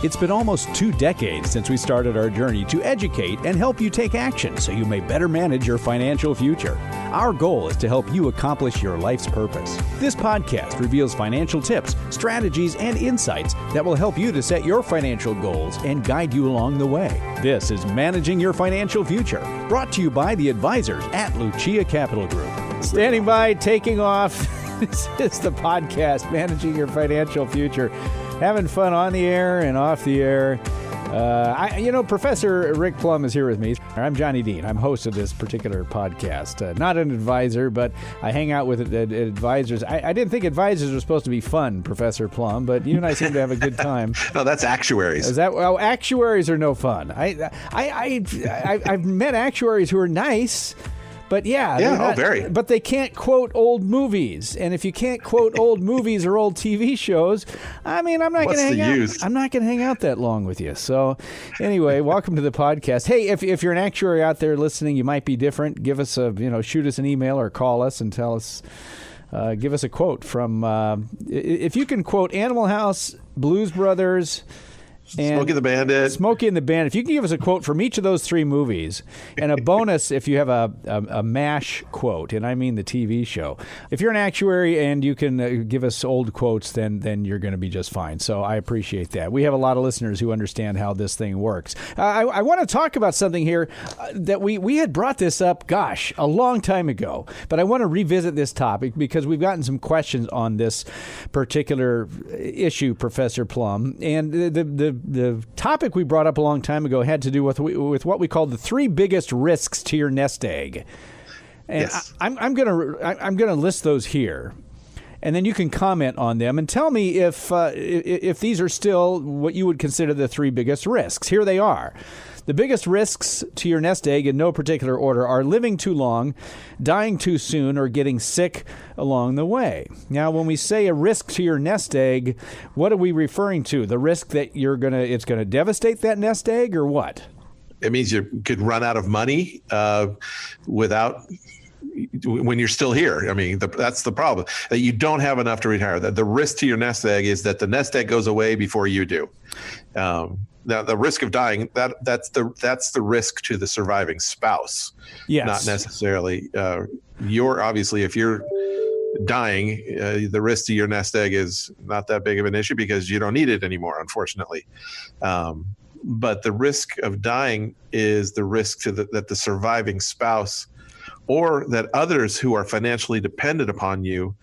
It's been almost 2 decades since we started our journey to educate and help you take action so you may better manage your financial future. Our goal is to help you accomplish your life's purpose. This podcast reveals financial tips, strategies, and insights that will help you to set your financial goals and guide you along the way. This is Managing Your Financial Future, brought to you by the advisors at Lucia Capital Group. Standing by, taking off. This is the podcast, Managing Your Financial Future. Having fun on the air and off the air. Professor Rick Plum is here with me. I'm Johnny Dean. I'm host of this particular podcast. Not an advisor, but I hang out with advisors. I didn't think advisors were supposed to be fun, Professor Plum, but you and I seem to have a good time. No, that's actuaries. Is that? Well, actuaries are no fun. I've met actuaries who are nice. But very. But they can't quote old movies, and if you can't quote old movies or old TV shows, I'm not going to hang out. I'm not going to hang out that long with you. So, anyway, welcome to the podcast. Hey, if you're an actuary out there listening, you might be different. Give us shoot us an email or call us and tell us. Give us a quote from. If you can quote Animal House, Blues Brothers. And Smokey and the Bandit. If you can give us a quote from each of those 3 movies, and a bonus if you have a MASH quote, and I mean the TV show. If you're an actuary and you can give us old quotes, then you're going to be just fine. So I appreciate that. We have a lot of listeners who understand how this thing works. I want to talk about something here that we had brought this up, a long time ago. But I want to revisit this topic because we've gotten some questions on this particular issue, Professor Plum. And the topic we brought up a long time ago had to do with what we call the 3 biggest risks to your nest egg. And yes. I'm gonna list those here, and then you can comment on them and tell me if these are still what you would consider the 3 biggest risks. Here they are. The biggest risks to your nest egg, in no particular order, are living too long, dying too soon, or getting sick along the way. Now, when we say a risk to your nest egg, what are we referring to? The risk that it's gonna devastate that nest egg, or what? It means you could run out of money when you're still here. I mean, that's the problem, that you don't have enough to retire. That the risk to your nest egg is that the nest egg goes away before you do. Now, the risk of dying, that's the risk to the surviving spouse. Yes. Not necessarily if you're dying, the risk to your nest egg is not that big of an issue because you don't need it anymore, unfortunately. But the risk of dying is the risk that the surviving spouse or that others who are financially dependent upon you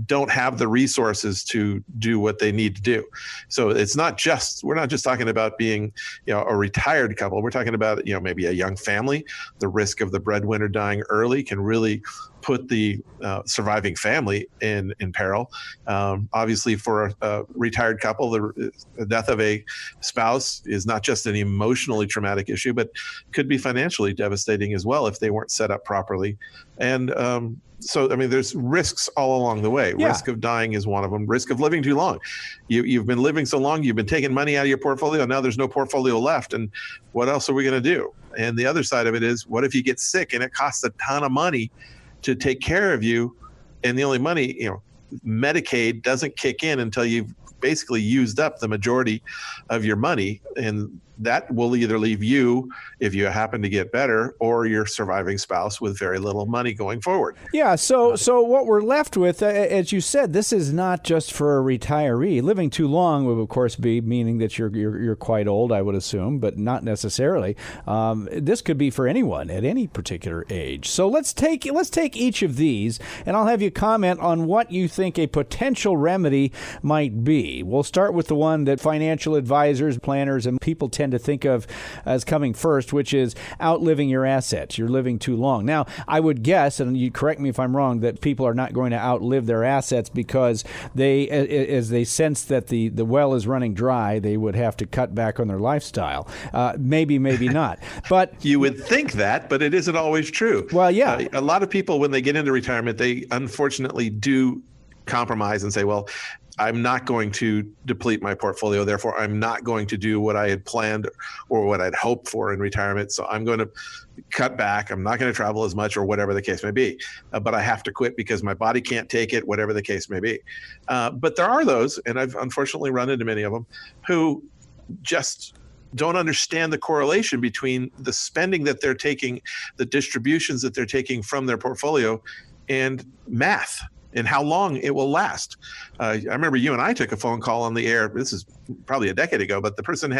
don't have the resources to do what they need to do. So we're not just talking about being, a retired couple. We're talking about, maybe a young family. The risk of the breadwinner dying early can really put the surviving family in peril. Obviously, for a retired couple, the death of a spouse is not just an emotionally traumatic issue, but could be financially devastating as well if they weren't set up properly. And there's risks all along the way. Yeah. Risk of dying is one of them. Risk of living too long. You've been living so long, you've been taking money out of your portfolio. Now there's no portfolio left. And what else are we going to do? And the other side of it is, what if you get sick and it costs a ton of money to take care of you? And the only money, Medicaid doesn't kick in until you've basically used up the majority of your money. And that will either leave you, if you happen to get better, or your surviving spouse with very little money going forward. Yeah, so what we're left with, as you said, this is not just for a retiree. Living too long would, of course, be meaning that you're quite old, I would assume, but not necessarily. This could be for anyone at any particular age. So let's take each of these, and I'll have you comment on what you think a potential remedy might be. We'll start with the one that financial advisors, planners, and people tend to think of as coming first, which is outliving your assets. You're living too long. Now, I would guess, and you correct me if I'm wrong, that people are not going to outlive their assets because as they sense that the well is running dry, they would have to cut back on their lifestyle. Maybe not. But you would think that, but it isn't always true. Well, yeah. A lot of people, when they get into retirement, they unfortunately do compromise and say, well, I'm not going to deplete my portfolio. Therefore, I'm not going to do what I had planned or what I'd hoped for in retirement. So I'm going to cut back. I'm not going to travel as much or whatever the case may be. But I have to quit because my body can't take it, whatever the case may be. But there are those, and I've unfortunately run into many of them, who just don't understand the correlation between the spending that they're taking, the distributions that they're taking from their portfolio, and math and how long it will last. I remember you and I took a phone call on the air. This is probably a decade ago, but the person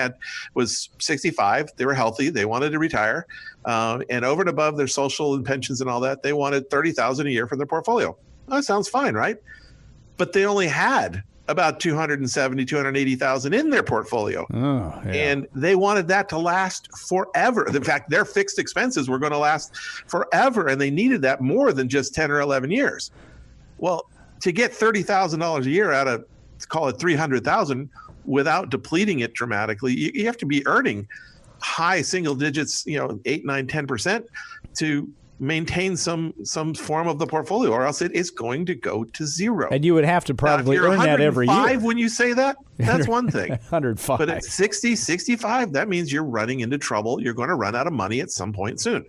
was 65. They were healthy. They wanted to retire. And over and above their social and pensions and all that, they wanted $30,000 a year for their portfolio. Well, that sounds fine, right? But they only had about 270, 280,000 in their portfolio. Oh, yeah. And they wanted that to last forever. In fact, their fixed expenses were going to last forever. And they needed that more than just 10 or 11 years. Well, to get $30,000 a year out of, call it 300,000 without depleting it dramatically, you have to be earning high single digits, 8, 9, 10% to maintain some form of the portfolio, or else it is going to go to zero. And you would have to probably earn that every year. When you say that, that's one thing. 105. But at 60, 65, that means you're running into trouble. You're going to run out of money at some point soon.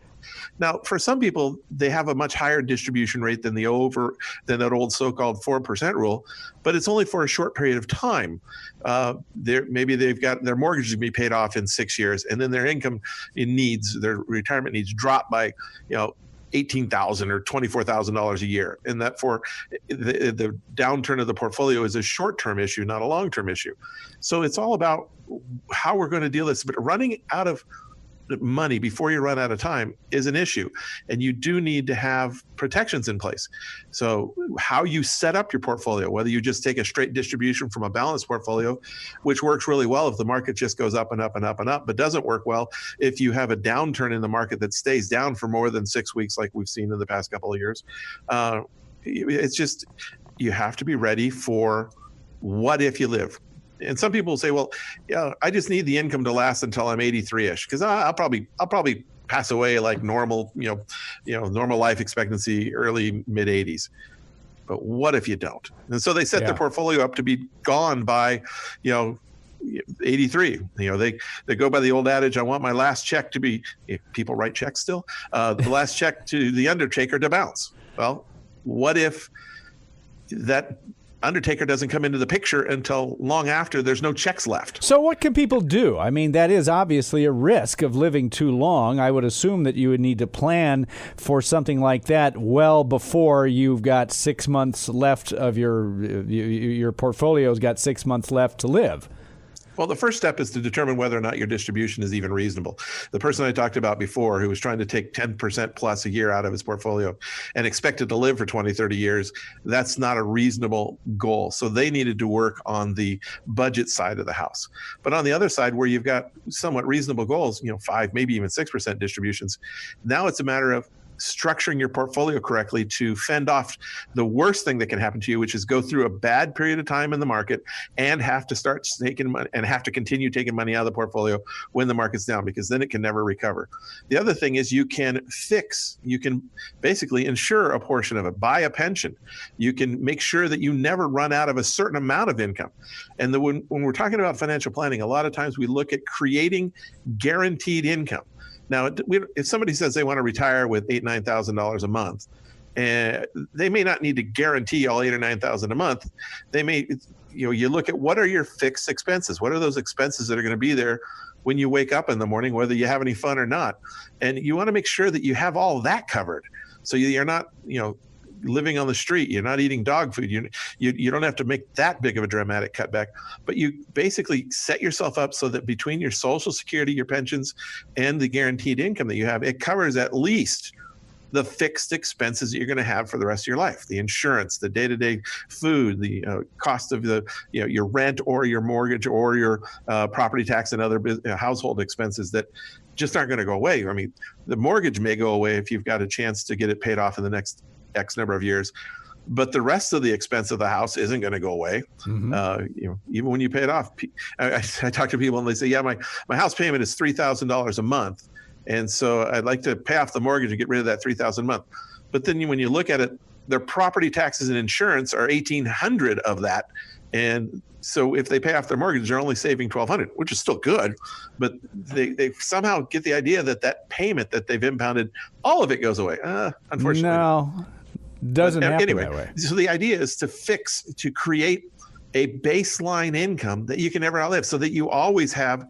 Now, for some people, they have a much higher distribution rate than that old so-called 4% rule, but it's only for a short period of time. Maybe they've got their mortgage to be paid off in 6 years, and then their income needs, their retirement needs, drop by $18,000 or $24,000 a year, and that for the downturn of the portfolio is a short-term issue, not a long-term issue. So it's all about how we're going to deal with this. But running out of money before you run out of time is an issue, and you do need to have protections in place. So how you set up your portfolio, whether you just take a straight distribution from a balanced portfolio, which works really well if the market just goes up and up and up and up, but doesn't work well if you have a downturn in the market that stays down for more than 6 weeks like we've seen in the past couple of years. It's just, you have to be ready for what if you live. And some people will say, well, I just need the income to last until I'm 83-ish, because I'll probably pass away like normal, normal life expectancy, early mid 80s. But what if you don't? And so they set their portfolio up to be gone by, 83. They go by the old adage, I want my last check to be, if people write checks still, the last check to the undertaker to bounce. Well, what if that undertaker doesn't come into the picture until long after there's no checks left? So what can people do? I mean, that is obviously a risk of living too long. I would assume that you would need to plan for something like that well before you've got 6 months left of your portfolio's got 6 months left to live. Well, the first step is to determine whether or not your distribution is even reasonable. The person I talked about before, who was trying to take 10% plus a year out of his portfolio and expected to live for 20, 30 years, that's not a reasonable goal. So they needed to work on the budget side of the house. But on the other side, where you've got somewhat reasonable goals, 5, maybe even 6% distributions, now it's a matter of structuring your portfolio correctly to fend off the worst thing that can happen to you, which is go through a bad period of time in the market and have to start taking money and have to continue taking money out of the portfolio when the market's down, because then it can never recover. The other thing is you can basically insure a portion of it, buy a pension. You can make sure that you never run out of a certain amount of income. And when we're talking about financial planning, a lot of times we look at creating guaranteed income. Now, if somebody says they want to retire with $8,000, $9,000 a month, and they may not need to guarantee all $8,000 or $9,000 a month. They may, you look at what are your fixed expenses? What are those expenses that are going to be there when you wake up in the morning, whether you have any fun or not? And you want to make sure that you have all of that covered, so you're not, living on the street. You're not eating dog food. You don't have to make that big of a dramatic cutback, but you basically set yourself up so that between your Social Security, your pensions, and the guaranteed income that you have, it covers at least the fixed expenses that you're going to have for the rest of your life: the insurance, the day-to-day food, the cost of your rent or your mortgage or your property tax and other household expenses that just aren't going to go away. I mean, the mortgage may go away if you've got a chance to get it paid off in the next X number of years, but the rest of the expense of the house isn't going to go away. Mm-hmm. Even when you pay it off. I talk to people and they say, yeah, my house payment is $3,000 a month. And so I'd like to pay off the mortgage and get rid of that $3,000 a month. But then when you look at it, their property taxes and insurance are $1,800 of that. And so if they pay off their mortgage, they're only saving $1,200, which is still good. But they somehow get the idea that payment that they've impounded, all of it goes away. Unfortunately. No, doesn't happen anyway, that way. So the idea is to create a baseline income that you can never outlive, so that you always have,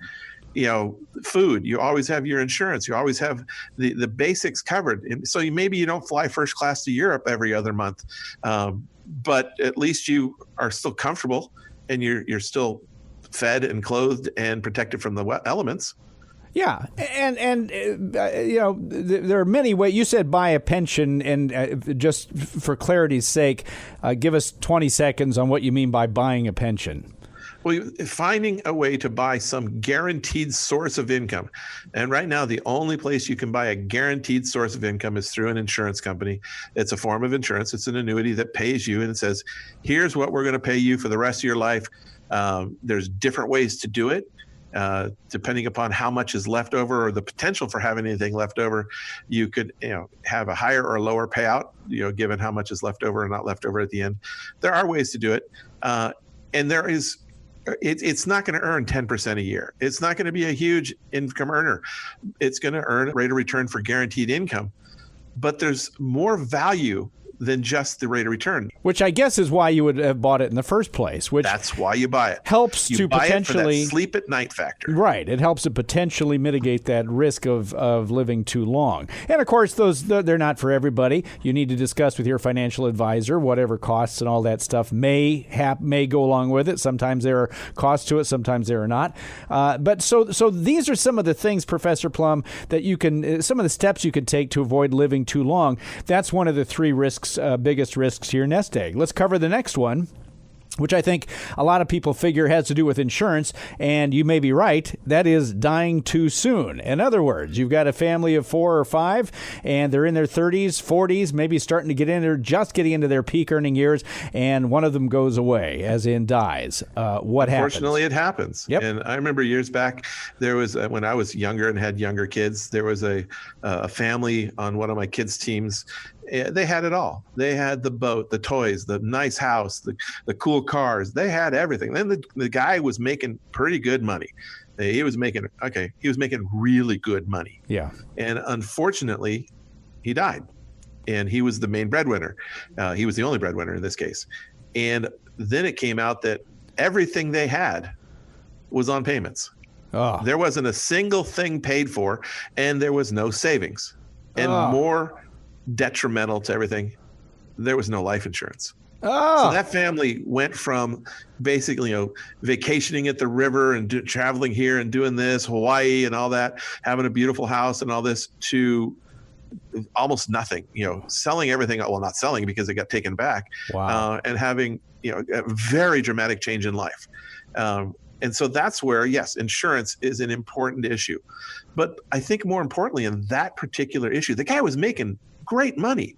food, you always have your insurance, you always have the basics covered. And so maybe you don't fly first class to Europe every other month, but at least you are still comfortable and you're still fed and clothed and protected from the elements. Yeah, and there are many ways. You said buy a pension, and just for clarity's sake, give us 20 seconds on what you mean by buying a pension. Well, finding a way to buy some guaranteed source of income. And right now, the only place you can buy a guaranteed source of income is through an insurance company. It's a form of insurance. It's an annuity that pays you, and it says, here's what we're going to pay you for the rest of your life. There's different ways to do it. Depending upon how much is left over or the potential for having anything left over, you could have a higher or lower payout, given how much is left over or not left over at the end. There are ways to do it. And there is, it's not going to earn 10% a year. It's not going to be a huge income earner. It's going to earn a rate of return for guaranteed income. But there's more value than just the rate of return. Which I guess is why you would have bought it in the first place. Which that's why you buy it. Helps you to buy potentially it for that sleep at night factor. Right. It helps to potentially mitigate that risk of living too long. And of course, they're not for everybody. You need to discuss with your financial advisor whatever costs and all that stuff may go along with it. Sometimes there are costs to it. Sometimes there are not. But so these are some of the things, Professor Plum, that you can, some of the steps you can take to avoid living too long. That's one of the three biggest risks to your nest egg. Let's cover the next one, which I think a lot of people figure has to do with insurance, and you may be right. That is dying too soon. In other words, you've got a family of 4 or 5, and they're in their 30s, 40s, maybe starting to getting into their peak earning years, and one of them goes away, as in dies. What happens? Unfortunately, it happens. Yep. And I remember years back, there was, when I was younger and had younger kids, there was a family on one of my kids' teams. They had it all. They had the boat, the toys, the nice house, the cool cars. They had everything. Then the guy was making pretty good money. He was making really good money. Yeah. And unfortunately, he died. And he was the main breadwinner. He was the only breadwinner in this case. And then it came out that everything they had was on payments. Oh. There wasn't a single thing paid for, and there was no savings. And more detrimental to everything, there was no life insurance. So that family went from basically, vacationing at the river and traveling here and doing this, Hawaii and all that, having a beautiful house and all this, to almost nothing, selling everything. Well, not selling because it got taken back. Wow. And having, a very dramatic change in life. And so that's where, yes, insurance is an important issue. But I think more importantly, in that particular issue, the guy was making great money.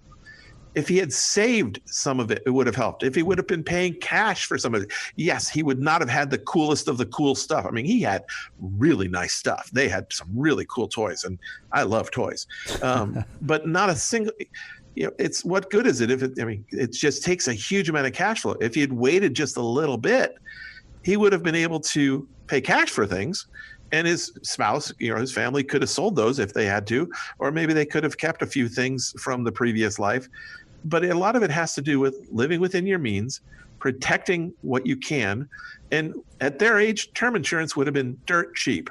If he had saved some of it, it would have helped. If he would have been paying cash for some of it, yes, he would not have had the coolest of the cool stuff. I mean, he had really nice stuff. They had some really cool toys, and I love toys. But not a single, it's what good is it if it just takes a huge amount of cash flow. If he had waited just a little bit, he would have been able to pay cash for things. And his spouse, his family could have sold those if they had to, or maybe they could have kept a few things from the previous life. But a lot of it has to do with living within your means, protecting what you can. And at their age, term insurance would have been dirt cheap.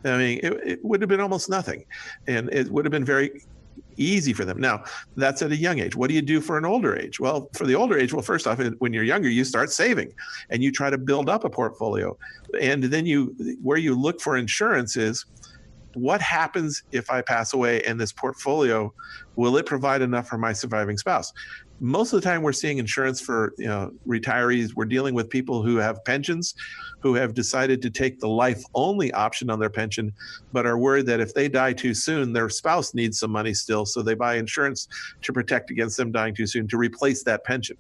I mean, it would have been almost nothing. And it would have been very easy for them. Now, that's at a young age. What do you do for an older age? Well, for the older age, first off, when you're younger, you start saving and you try to build up a portfolio. And then where you look for insurance is, what happens if I pass away and this portfolio, will it provide enough for my surviving spouse? Most of the time we're seeing insurance for retirees. We're dealing with people who have pensions, who have decided to take the life only option on their pension, but are worried that if they die too soon, their spouse needs some money still. So they buy insurance to protect against them dying too soon, to replace that pension.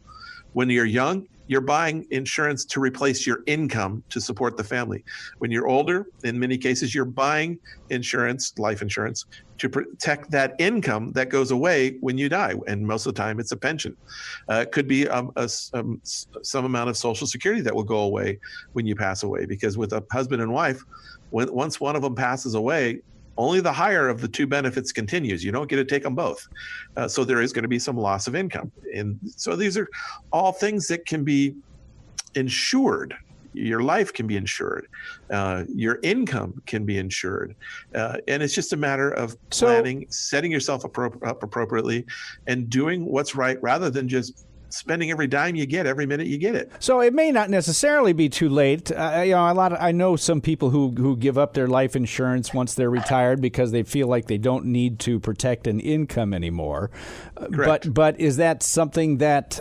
When you're young, you're buying insurance to replace your income to support the family. When you're older, in many cases, you're buying insurance, life insurance, to protect that income that goes away when you die. And most of the time, it's a pension. It could be some amount of Social Security that will go away when you pass away. Because with a husband and wife, once one of them passes away, only the higher of the two benefits continues. You don't get to take them both. So there is going to be some loss of income. And so these are all things that can be insured. Your life can be insured. Your income can be insured. And it's just a matter of planning, setting yourself up appropriately, and doing what's right rather than just spending every dime you get every minute you get it. So it may not necessarily be too late. I know some people who give up their life insurance once they're retired because they feel like they don't need to protect an income anymore. Correct. But is that something that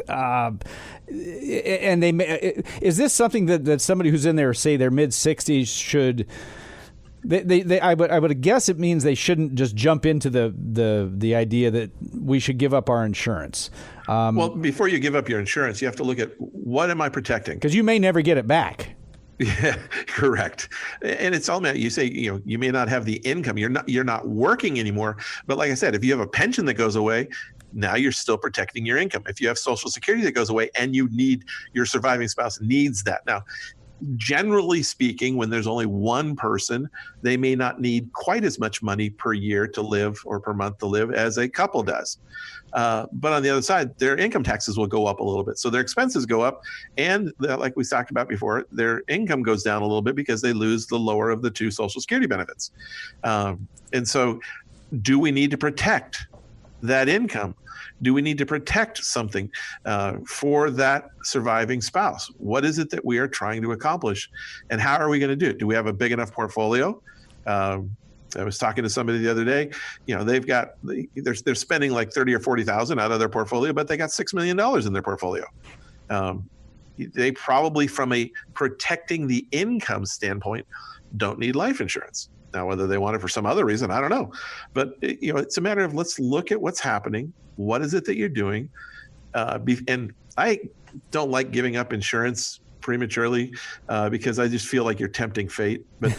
is this something that somebody who's in their, say, their mid-60s should? I would guess it means they shouldn't just jump into the idea that we should give up our insurance. Well, before you give up your insurance, you have to look at, what am I protecting? Because you may never get it back. Yeah, correct. And it's all about, you say, you may not have the income. You're not working anymore. But like I said, if you have a pension that goes away, now you're still protecting your income. If you have Social Security that goes away and your surviving spouse needs that. Now, generally speaking, when there's only one person, they may not need quite as much money per year to live or per month to live as a couple does. But on the other side, their income taxes will go up a little bit. So their expenses go up. And like we talked about before, their income goes down a little bit because they lose the lower of the two Social Security benefits. And so do we need to protect that income? Do we need to protect something for that surviving spouse? What is it that we are trying to accomplish, and how are we going to do it? Do we have a big enough portfolio? I was talking to somebody the other day. They're spending like 30 or 40,000 out of their portfolio, but they got $6 million in their portfolio. They probably, from a protecting the income standpoint, don't need life insurance. Now, whether they want it for some other reason, I don't know. But it's a matter of, let's look at what's happening. What is it that you're doing? And I don't like giving up insurance prematurely because I just feel like you're tempting fate. But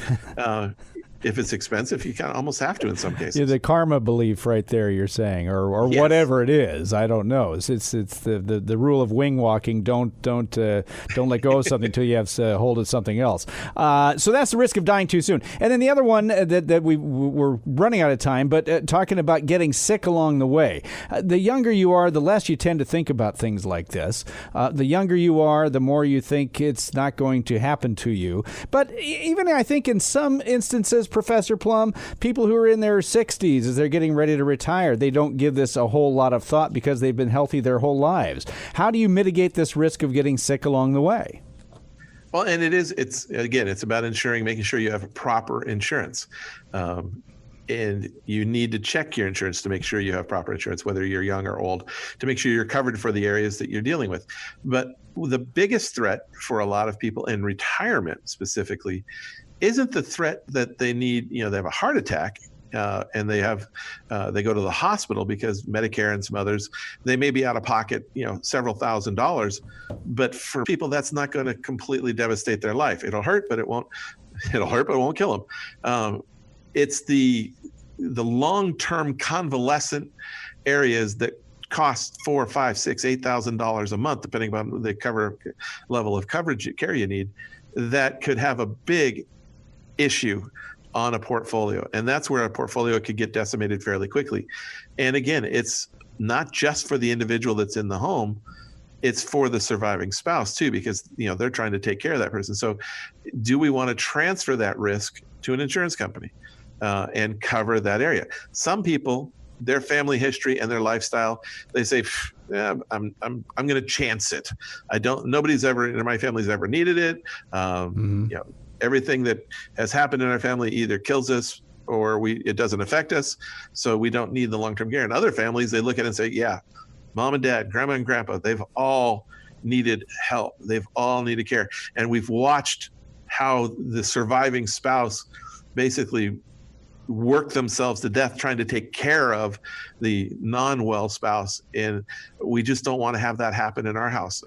if it's expensive, you kind of almost have to in some cases. Yeah, the karma belief right there, you're saying, or Yes. whatever it is. I don't know. It's the rule of wing walking. Don't let go of something until you have hold of something else. So that's the risk of dying too soon. And then the other one that we're running out of time, but talking about getting sick along the way. The younger you are, the less you tend to think about things like this. The younger you are, the more you think it's not going to happen to you. But even I think in some instances, Professor Plum, people who are in their 60s as they're getting ready to retire, they don't give this a whole lot of thought because they've been healthy their whole lives. How do you mitigate this risk of getting sick along the way? Well, and it's about making sure you have proper insurance. And you need to check your insurance to make sure you have proper insurance, whether you're young or old, to make sure you're covered for the areas that you're dealing with. But the biggest threat for a lot of people in retirement specifically isn't the threat that they need, they have a heart attack and they go to the hospital because Medicare and some others, they may be out of pocket, several $1,000s. But for people, that's not going to completely devastate their life. It'll hurt, but it won't kill them. It's the long-term convalescent areas that cost $4,000, $5,000, $6,000, $8,000 a month, depending on the level of care you need, that could have a big issue on a portfolio. And that's where a portfolio could get decimated fairly quickly. And again, it's not just for the individual that's in the home, it's for the surviving spouse too, because they're trying to take care of that person. So do we want to transfer that risk to an insurance company and cover that area? Some people, their family history and their lifestyle, they say, I'm going to chance it. Nobody's ever in my family's ever needed it. Everything that has happened in our family either kills us or it doesn't affect us, so we don't need the long-term care. In other families, they look at it and say, yeah, mom and dad, grandma and grandpa, they've all needed help. They've all needed care. And we've watched how the surviving spouse basically work themselves to death trying to take care of the non-well spouse, and we just don't want to have that happen in our house.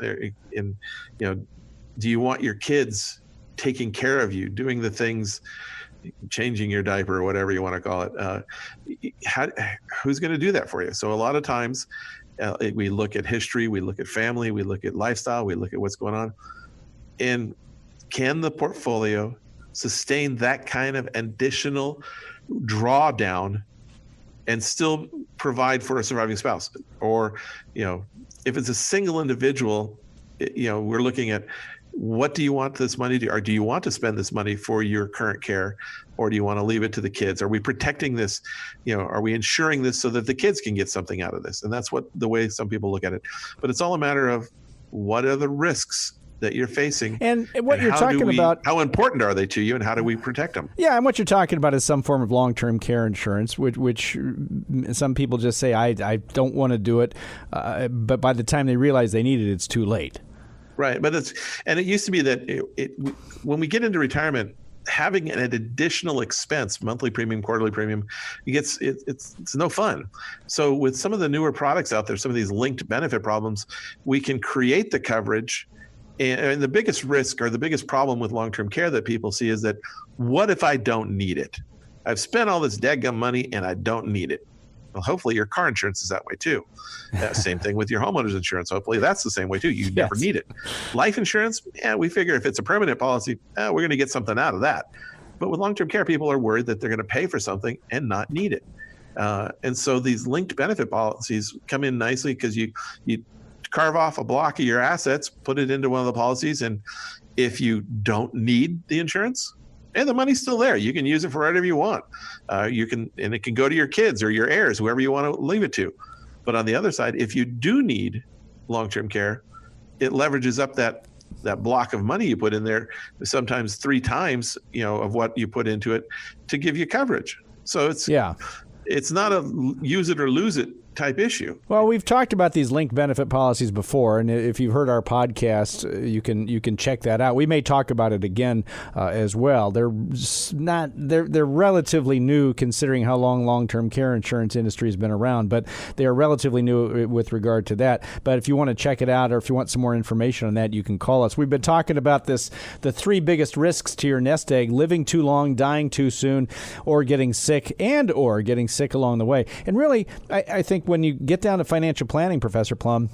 And do you want your kids taking care of you, doing the things, changing your diaper or whatever you want to call it? Who's going to do that for you? So a lot of times we look at history, we look at family, we look at lifestyle, we look at what's going on, and can the portfolio sustain that kind of additional drawdown and still provide for a surviving spouse? Or, if it's a single individual, we're looking at, what do you want this money to, or do you want to spend this money for your current care, or do you want to leave it to the kids? Are we protecting this? Are we insuring this so that the kids can get something out of this? And that's the way some people look at it. But it's all a matter of, what are the risks that you're facing, and what you're talking about, how important are they to you, and how do we protect them? Yeah, and what you're talking about is some form of long-term care insurance, which some people just say, I don't want to do it, but by the time they realize they need it, it's too late. Right, but it used to be that when we get into retirement, having an additional expense, monthly premium, quarterly premium, it's no fun. So with some of the newer products out there, some of these linked benefit problems, we can create the coverage. And the biggest risk, or the biggest problem with long-term care that people see, is that, what if I don't need it? I've spent all this dadgum money and I don't need it. Well, hopefully your car insurance is that way too. Same thing with your homeowner's insurance. Hopefully that's the same way too. You never need it. Life insurance, we figure if it's a permanent policy, we're going to get something out of that. But with long-term care, people are worried that they're going to pay for something and not need it. And so these linked benefit policies come in nicely, because you carve off a block of your assets, put it into one of the policies, and if you don't need the insurance, and the money's still there, you can use it for whatever you want. And it can go to your kids or your heirs, whoever you want to leave it to. But on the other side, if you do need long-term care, it leverages up that block of money you put in there, sometimes 3 times, of what you put into it, to give you coverage. So it's not a use it or lose it type issue. Well, we've talked about these linked benefit policies before, and if you've heard our podcast, you can check that out. We may talk about it again as well. They're relatively new, considering how long-term care insurance industry has been around, but they are relatively new with regard to that. But if you want to check it out, or if you want some more information on that, you can call us. We've been talking about the 3 biggest risks to your nest egg: living too long, dying too soon, or getting sick along the way. And really, I think when you get down to financial planning, Professor Plum,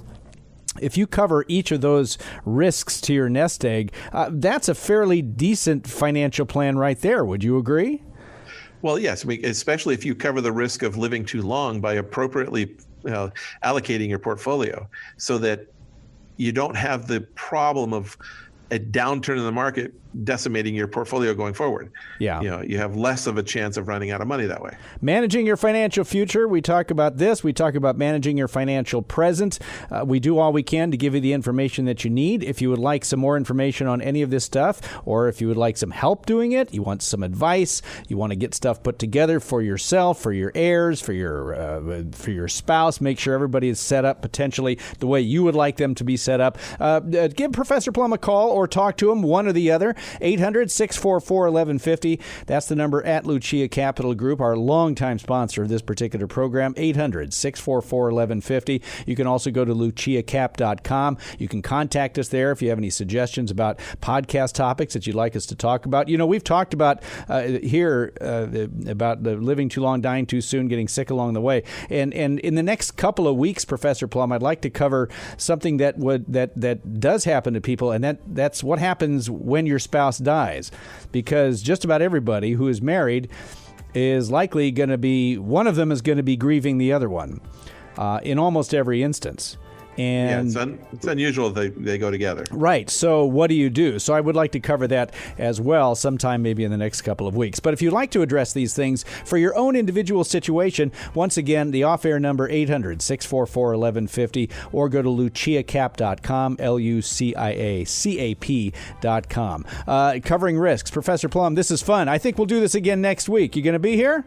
if you cover each of those risks to your nest egg, that's a fairly decent financial plan right there. Would you agree? Well, yes, especially if you cover the risk of living too long by appropriately allocating your portfolio, so that you don't have the problem of a downturn in the market decimating your portfolio going forward. Yeah. You have less of a chance of running out of money that way. Managing your financial future. We talk about this. We talk about managing your financial present. We do all we can to give you the information that you need. If you would like some more information on any of this stuff, or if you would like some help doing it, you want some advice, you want to get stuff put together for yourself, for your heirs, for your spouse, make sure everybody is set up potentially the way you would like them to be set up, give Professor Plum a call or talk to him, one or the other. 800-644-1150. That's the number at Lucia Capital Group, our longtime sponsor of this particular program. 800-644-1150. You can also go to luciacap.com. You can contact us there if you have any suggestions about podcast topics that you'd like us to talk about. We've talked about here about the living too long, dying too soon, getting sick along the way. And in the next couple of weeks, Professor Plum, I'd like to cover something that does happen to people, and that's what happens when your spouse dies, because just about everybody who is married is likely going to be, one of them is going to be grieving the other one in almost every instance. And it's unusual they go together. Right. So what do you do? So I would like to cover that as well sometime maybe in the next couple of weeks. But if you'd like to address these things for your own individual situation, once again, the off-air number 800-644-1150, or go to luciacap.com, LUCIACAP.com. Covering risks. Professor Plum, this is fun. I think we'll do this again next week. You going to be here?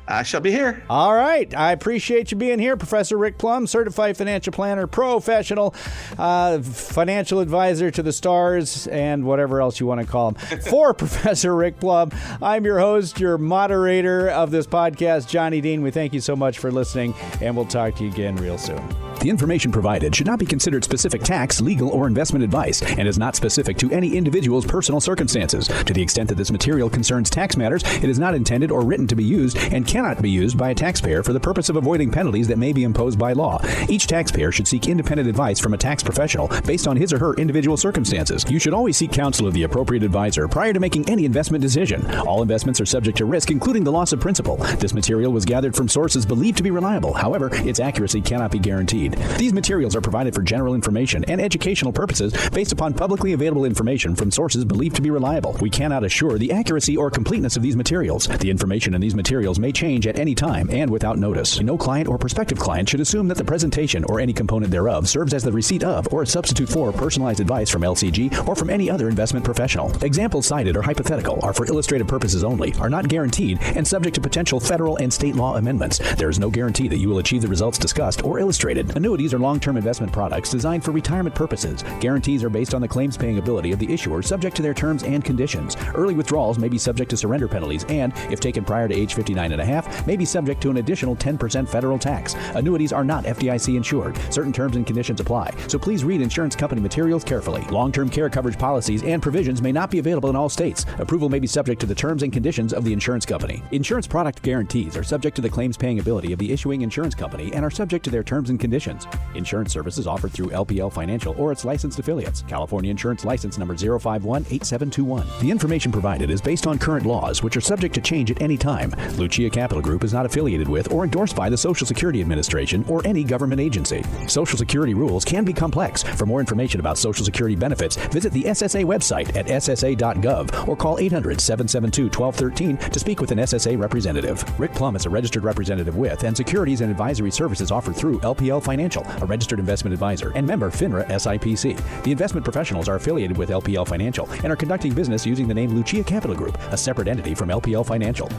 I shall be here. All right. I appreciate you being here, Professor Rick Plum, certified financial planner, professional, financial advisor to the stars, and whatever else you want to call him. For Professor Rick Plum, I'm your host, your moderator of this podcast, Johnny Dean. We thank you so much for listening, and we'll talk to you again real soon. The information provided should not be considered specific tax, legal, or investment advice and is not specific to any individual's personal circumstances. To the extent that this material concerns tax matters, it is not intended or written to be used and cannot be used by a taxpayer for the purpose of avoiding penalties that may be imposed by law. Each taxpayer should seek independent advice from a tax professional based on his or her individual circumstances. You should always seek counsel of the appropriate advisor prior to making any investment decision. All investments are subject to risk, including the loss of principal. This material was gathered from sources believed to be reliable. However, its accuracy cannot be guaranteed. These materials are provided for general information and educational purposes based upon publicly available information from sources believed to be reliable. We cannot assure the accuracy or completeness of these materials. The information in these materials may change at any time and without notice. No client or prospective client should assume that the presentation or any component thereof serves as the receipt of or a substitute for personalized advice from LCG or from any other investment professional. Examples cited are hypothetical, are for illustrative purposes only, are not guaranteed, and subject to potential federal and state law amendments. There is no guarantee that you will achieve the results discussed or illustrated. Annuities are long-term investment products designed for retirement purposes. Guarantees are based on the claims-paying ability of the issuer, subject to their terms and conditions. Early withdrawals may be subject to surrender penalties and, if taken prior to age 59 and a half, may be subject to an additional 10% federal tax. Annuities are not FDIC insured. Certain terms and conditions apply, so please read insurance company materials carefully. Long-term care coverage policies and provisions may not be available in all states. Approval may be subject to the terms and conditions of the insurance company. Insurance product guarantees are subject to the claims-paying ability of the issuing insurance company and are subject to their terms and conditions. Insurance services offered through LPL Financial or its licensed affiliates. California Insurance License Number 0518721. The information provided is based on current laws, which are subject to change at any time. Lucia Capital Group is not affiliated with or endorsed by the Social Security Administration or any government agency. Social Security rules can be complex. For more information about Social Security benefits, visit the SSA website at ssa.gov or call 800-772-1213 to speak with an SSA representative. Rick Plum is a registered representative with and securities and advisory services offered through LPL Financial, a registered investment advisor, and member FINRA SIPC. The investment professionals are affiliated with LPL Financial and are conducting business using the name Lucia Capital Group, a separate entity from LPL Financial.